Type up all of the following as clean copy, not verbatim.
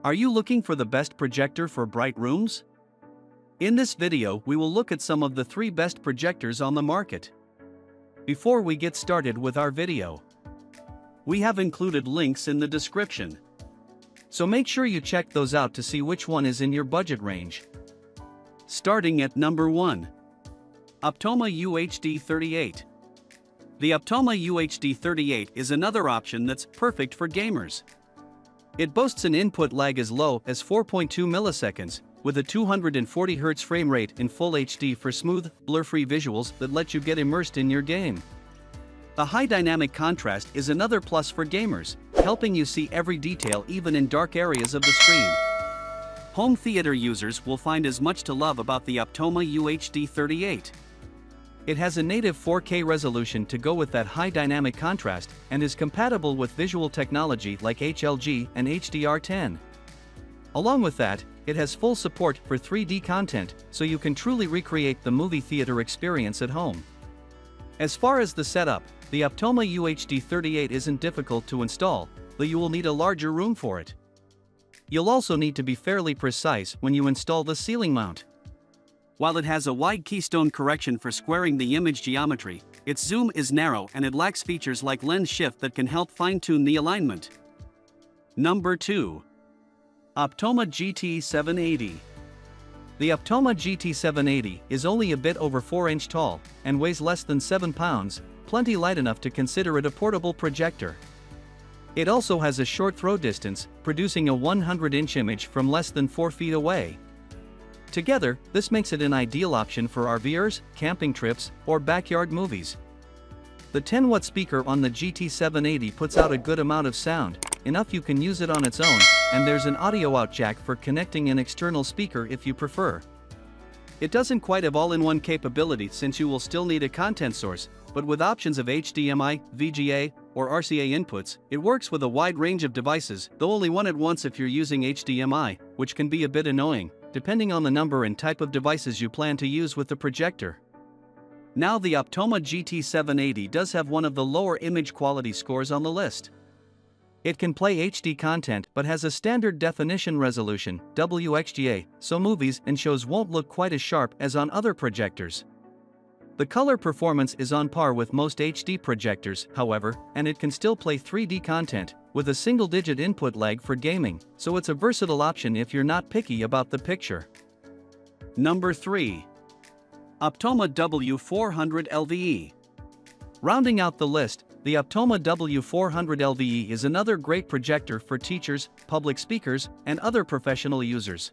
Are you looking for the best projector for bright rooms? In this video, we will look at some of the 3 best projectors on the market. Before we get started with our video, we have included links in the description. So make sure you check those out to see which one is in your budget range. Starting at number 1. Optoma UHD38. The Optoma UHD38 is another option that's perfect for gamers. It boasts an input lag as low as 4.2 milliseconds, with a 240 Hz frame rate in Full HD for smooth, blur-free visuals that let you get immersed in your game. The high dynamic contrast is another plus for gamers, helping you see every detail even in dark areas of the screen. Home theater users will find as much to love about the Optoma UHD38. It has a native 4K resolution to go with that high dynamic contrast and is compatible with visual technology like HLG and HDR10. Along with that, it has full support for 3D content, so you can truly recreate the movie theater experience at home. As far as the setup, the Optoma UHD38 isn't difficult to install, though you will need a larger room for it. You'll also need to be fairly precise when you install the ceiling mount. While it has a wide keystone correction for squaring the image geometry, its zoom is narrow and it lacks features like lens shift that can help fine-tune the alignment. Number 2. Optoma GT780. The Optoma GT780 is only a bit over 4 inch tall and weighs less than 7 pounds, plenty light enough to consider it a portable projector. It also has a short throw distance, producing a 100-inch image from less than 4 feet away. Together, this makes it an ideal option for RVers, camping trips, or backyard movies. The 10-watt speaker on the GT780 puts out a good amount of sound, enough you can use it on its own, and there's an audio out jack for connecting an external speaker if you prefer. It doesn't quite have all-in-one capability since you will still need a content source, but with options of HDMI, VGA, or RCA inputs, it works with a wide range of devices, though only one at once if you're using HDMI, which can be a bit annoying, depending on the number and type of devices you plan to use with the projector. Now the Optoma GT780 does have one of the lower image quality scores on the list. It can play HD content but has a standard definition resolution, WXGA, so movies and shows won't look quite as sharp as on other projectors. The color performance is on par with most HD projectors, however, and it can still play 3D content, with a single-digit input lag for gaming, so it's a versatile option if you're not picky about the picture. Number 3. Optoma W400LVe. Rounding out the list, the Optoma W400LVe is another great projector for teachers, public speakers, and other professional users.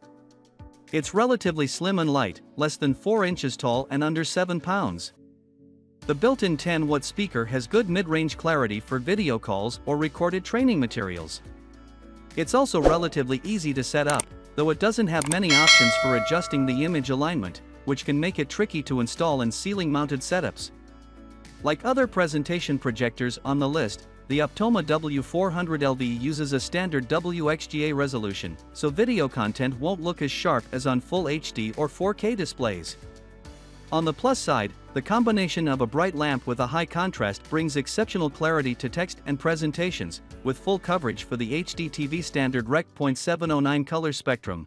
It's relatively slim and light, less than 4 inches tall and under 7 pounds. The built-in 10-watt speaker has good mid-range clarity for video calls or recorded training materials. It's also relatively easy to set up, though it doesn't have many options for adjusting the image alignment, which can make it tricky to install in ceiling-mounted setups. Like other presentation projectors on the list, the Optoma W400LVe uses a standard WXGA resolution, so video content won't look as sharp as on Full HD or 4K displays. On the plus side, the combination of a bright lamp with a high contrast brings exceptional clarity to text and presentations, with full coverage for the HD TV standard Rec. .709 color spectrum.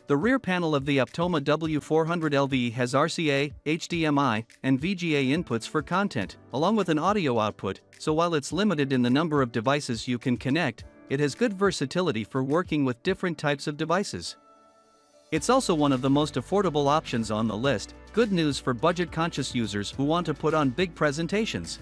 The rear panel of the Optoma W400LVe has RCA, HDMI, and VGA inputs for content, along with an audio output, so while it's limited in the number of devices you can connect, it has good versatility for working with different types of devices. It's also one of the most affordable options on the list, good news for budget-conscious users who want to put on big presentations.